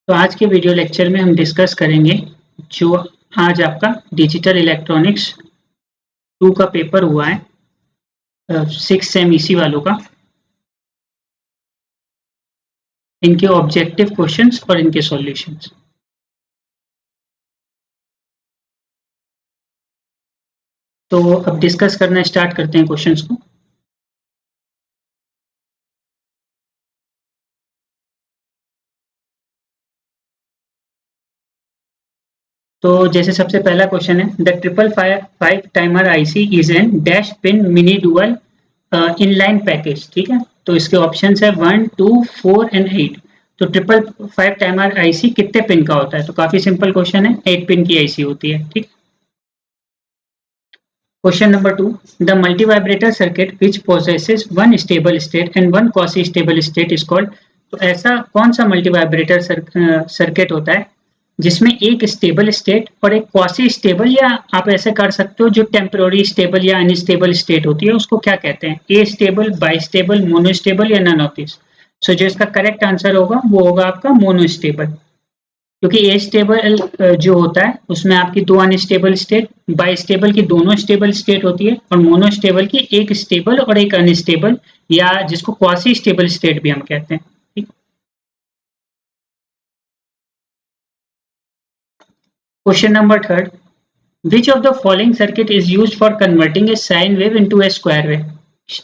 तो आज के वीडियो लेक्चर में हम डिस्कस करेंगे जो आज आपका डिजिटल इलेक्ट्रॉनिक्स 2 का पेपर हुआ है 6 सेम इसी वालों का, इनके ऑब्जेक्टिव क्वेश्चंस और इनके सॉल्यूशंस। तो अब डिस्कस करना स्टार्ट करते हैं क्वेश्चंस को। तो जैसे सबसे पहला क्वेश्चन है, the 555 timer IC is an dash pin mini dual inline package. ठीक है, तो इसके ऑप्शंस है 1, 2, 4 एंड 8। तो 555 टाइमर आईसी कितने पिन का होता है? तो काफी सिंपल क्वेश्चन है, 8 पिन की आईसी होती है। ठीक। Question number 2, the multi vibrator circuit which possesses one stable state and one quasi stable state is called. तो ऐसा कौन सा मल्टी वाइब्रेटर सर्किट होता है जिसमें एक स्टेबल स्टेट और एक क्वासी स्टेबल, या आप ऐसे कर सकते हो जो टेम्पररी स्टेबल या अनस्टेबल स्टेट होती है उसको क्या कहते हैं? Astable, bistable, monostable या नन ऑफ दिस। सो जो इसका करेक्ट आंसर होगा वो होगा आपका मोनो स्टेबल, क्योंकि ए स्टेबल जो होता है उसमें आपकी दो अनस्टेबल स्टेट, बाई स्टेबल की दोनों स्टेबल स्टेट होती है और मोनो स्टेबल की एक स्टेबल और एक अनस्टेबल, या जिसको क्वासी स्टेबल स्टेट भी हम कहते हैं। Question number 3, which of the following circuit is used for converting a sine wave into a square wave?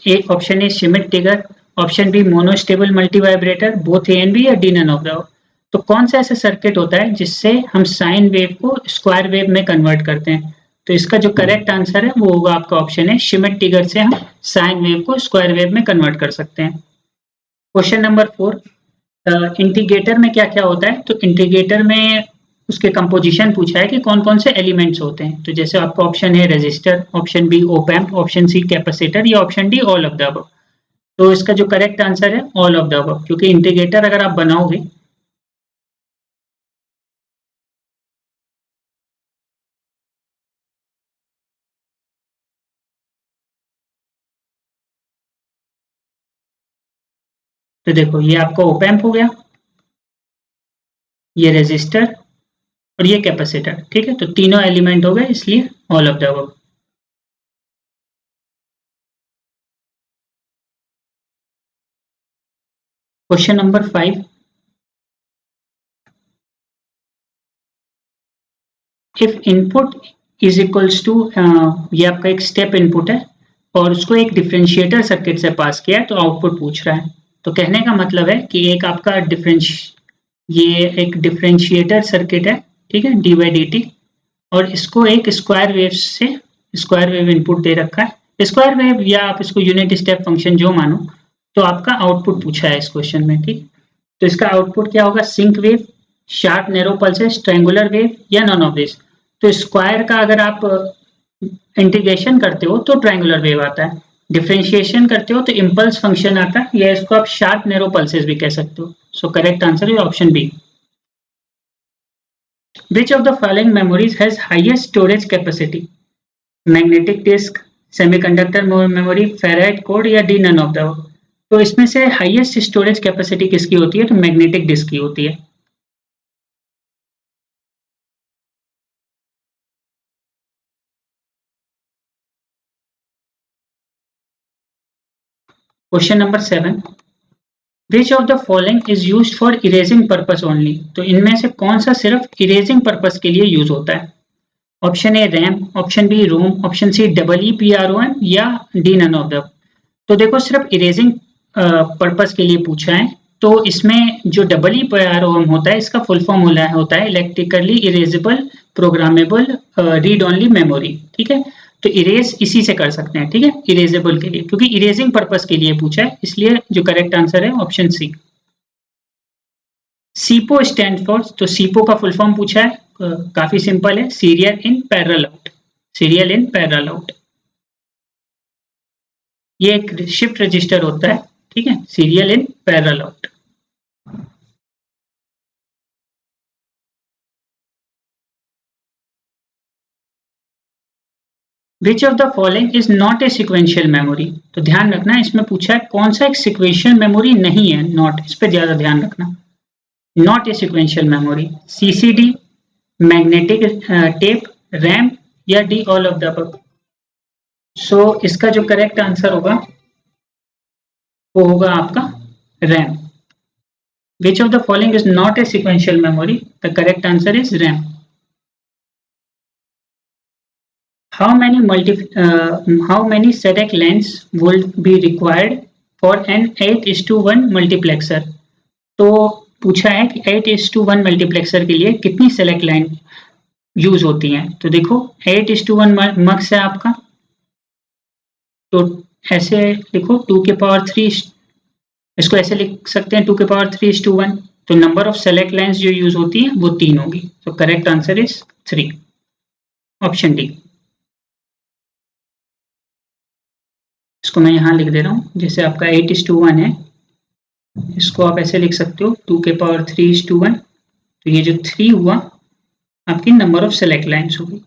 A option is Schmidt trigger, option B monostable multivibrator, both A and B या D none of the above। तो कौन सा ऐसा circuit होता है जिससे हम sine wave को स्क्वायर वेव में कन्वर्ट करते हैं? तो इसका जो करेक्ट आंसर है वो होगा आपका ऑप्शन है श्मिट ट्रिगर से हम साइन वेव को स्क्वायर वेव में कन्वर्ट कर सकते हैं। क्वेश्चन नंबर 4, इंटीग्रेटर में क्या क्या होता है? तो इंटीग्रेटर में उसके कंपोजिशन पूछा है कि कौन कौन से एलिमेंट्स होते हैं। तो जैसे आपका ऑप्शन है resistor, option B op amp, option C capacitor या option D all of the above. तो इसका जो करेक्ट आंसर है ऑल ऑफ द अबव, क्योंकि इंटीग्रेटर अगर आप बनाओगे तो देखो ये आपका ओप एम्प हो गया, ये रेजिस्टर और ये कैपेसिटर। ठीक है, तो तीनों एलिमेंट हो गए, इसलिए all of the above. Question number 5, if input is equals to, ये आपका एक स्टेप इनपुट है और उसको एक डिफरेंशिएटर सर्किट से पास किया है तो आउटपुट पूछ रहा है। तो कहने का मतलब है कि एक आपका ये एक डिफरेंशिएटर सर्किट है, ठीक है, डी बाई डी टी, और इसको एक स्क्वायर वेव से स्क्वायर वेव इनपुट दे रखा है, स्क्वायर वेव या आप इसको यूनिट स्टेप फंक्शन जो मानो। तो आपका आउटपुट पूछा है इस क्वेश्चन में। ठीक, तो इसका आउटपुट क्या होगा? Sinc wave, sharp narrow pulses, triangular wave या नॉन ऑफ दिस। तो स्क्वायर का अगर आप इंटीग्रेशन करते हो तो ट्रायंगुलर वेव आता है, डिफरेंशिएशन करते हो तो इम्पल्स फंक्शन आता है, या इसको आप शार्प नैरो पल्सेस भी कह सकते हो। So correct answer is option B. Which of the following memories has highest storage capacity? Magnetic disk, semiconductor memory, Faraday code या D none of the above। तो इसमें से हाईएस्ट स्टोरेज कैपेसिटी किसकी होती है? तो मैग्नेटिक डिस्क की होती है। Question number 7, which of the following is used for erasing purpose only. तो इनमें से कौन सा सिर्फ इरेजिंग पर्पस के लिए यूज होता है? Option A RAM, option B ROM, option C double E P R O M या डी नन ऑफ द। तो देखो सिर्फ इरेजिंग पर्पस के लिए पूछा है, तो इसमें जो double E P R O M होता है इसका फुल फॉर्म होता है electrically erasable programmable read only memory. ठीक है, तो इरेज इसी से कर सकते हैं। ठीक है, इरेजेबल के लिए, क्योंकि इरेजिंग पर्पस के लिए पूछा है, इसलिए जो करेक्ट आंसर है ऑप्शन सी। सीपो स्टैंड फॉर, तो सीपो का फुल फॉर्म पूछा है, काफी सिंपल है, serial in parallel out, serial in parallel out. ये एक शिफ्ट रजिस्टर होता है, ठीक है, serial in parallel out. Which of the following is not a sequential memory. तो ध्यान रखना इसमें पूछा है कौन सा एक सिक्वेंशियल मेमोरी नहीं है, नॉट, इस पर ज्यादा ध्यान रखना। Not a sequential memory, CCD, magnetic tape, RAM या D all of the above. So इसका जो करेक्ट आंसर होगा वो होगा आपका RAM. Which of the following is not a sequential memory? The correct answer is RAM. How many select lines would be required for an 8:1 multiplexer? तो पूछा है कि 8:1 मल्टीप्लेक्सर के लिए कितनी सेलेक्ट लाइन यूज होती हैं। तो देखो 8:1 मक्स है आपका, तो ऐसे लिखो 2 के पावर 3, इसको ऐसे लिख सकते हैं 2 के पावर 3:1। तो नंबर ऑफ सेलेक्ट लाइंस जो यूज होती है वो 3 होगी। तो correct answer is 3, option D. इसको मैं यहाँ लिख दे रहा हूँ, जैसे आपका 8:1 है, इसको आप ऐसे लिख सकते हो 2 के पावर 3:1। तो ये जो 3 हुआ आपकी नंबर ऑफ सेलेक्ट लाइंस होगी,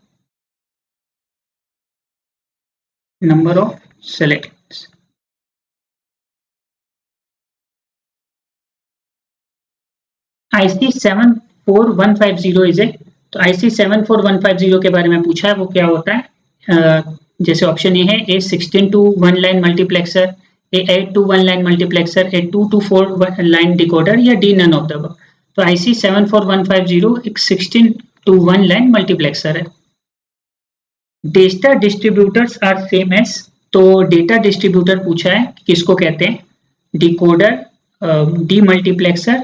number of select. IC 74150 is a, तो IC 74150 के बारे में पूछा है, वो क्या होता है? जैसे ऑप्शन ए है a 16 to 1 line multiplexer, a 8 to 1 line multiplexer, a 2 to 4 line decoder या D none of the above. तो IC 74150 एक 16 to 1 लाइन मल्टीप्लेक्सर है। Data distributors are same as, तो डेटा डिस्ट्रीब्यूटर पूछा है किसको कहते हैं? डिकोडर, डी मल्टीप्लेक्सर,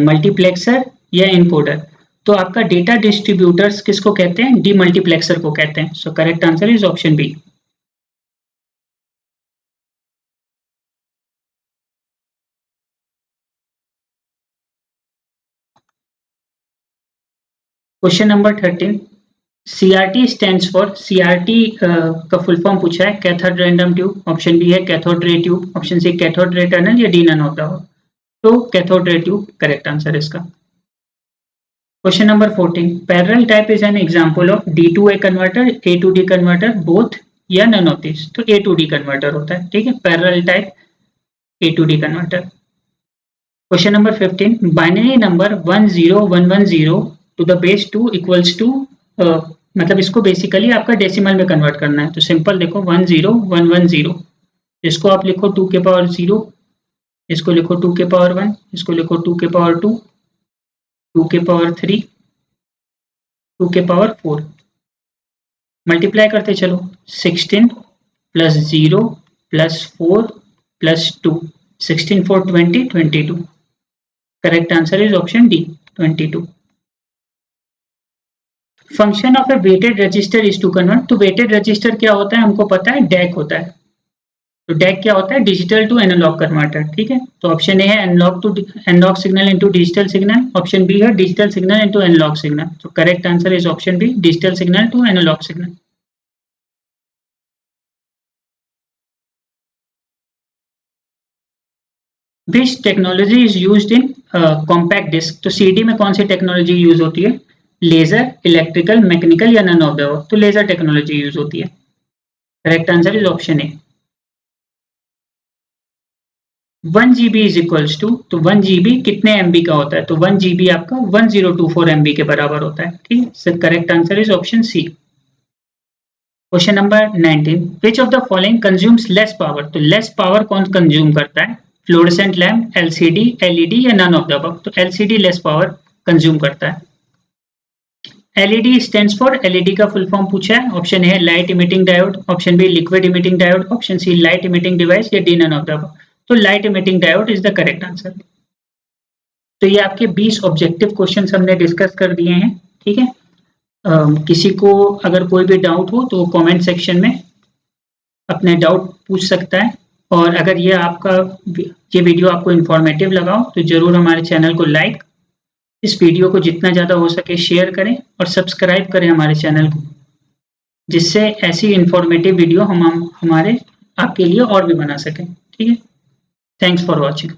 मल्टीप्लेक्सर या इनकोडर। तो आपका डेटा डिस्ट्रीब्यूटर्स किसको कहते हैं? डी मल्टीप्लेक्सर को कहते हैं। So correct answer is option B. Question number 13, CRT stands for, CRT का फुल फॉर्म पूछा है cathode random tube, option B है cathode ray tube, option C cathode ray tunnel या डी नन होता हो। तो cathode ray tube correct answer इसका। Question number 14, parallel type is an example of D to A converter, A to D converter, both या none of this. तो A to D converter होता है, ठीक है, parallel type A to D converter. Question number 15, binary number 10110 to the base 2 equals to, मतलब इसको basically आपका decimal में कन्वर्ट करना है। तो सिंपल देखो 10110, इसको आप लिखो 2 के पावर 0, इसको लिखो 2 के पावर 1, इसको लिखो 2 के पावर 2, 2 के पावर 3, 2 के पावर 4। मल्टीप्लाई करते चलो, 16 plus 0 plus 4 plus 2, 16 4 20 22। Correct answer is option D 22। Function of a weighted register is to convert. तो वेटेड रजिस्टर क्या होता है हमको पता है, डैक होता है। तो डैक क्या होता है? डिजिटल टू एनालॉग कन्वर्टर, ठीक है। तो ऑप्शन ए है analogue signal into digital signal, option B है digital signal into analogue signal. तो correct answer is option B, digital signal to analogue signal. Which technology is used in compact disc. तो CD में कौन सी technology use होती है? Laser, electrical, mechanical या none of the above. तो laser technology use होती है। Correct answer is option A. 1 GB is equals to, तो 1 GB कितने MB का होता है? तो 1 GB आपका 1024 MB के बराबर होता है, ठीक है। Sir correct answer is option C. Question number 19, which of the following consumes less power. तो लेस पावर कौन कंज्यूम करता है? फ्लोरेसेंट लैम्प, LCD, LED या नन ऑफ द अबव। तो LCD लेस पावर कंज्यूम करता है। LED स्टैंड्स फॉर, LED का full form पूछा है, ऑप्शन ए है light emitting diode, option B liquid emitting diode, option C light emitting device या D none of the above. तो light emitting diode is the correct answer. तो ये आपके 20 objective question हमने discuss कर दिए हैं, ठीक है। किसी को अगर कोई भी डाउट हो तो कमेंट सेक्शन में अपने डाउट पूछ सकता है। और अगर ये वीडियो आपको इन्फॉर्मेटिव लगा हो तो जरूर हमारे चैनल को लाइक, इस वीडियो को जितना ज़्यादा हो सके शेयर करें और सब्सक्राइब करें हमारे चैनल को, जिससे ऐसी इन्फॉर्मेटिव वीडियो हम हमारे आपके लिए और भी बना सकें, ठीक है। Thanks for watching.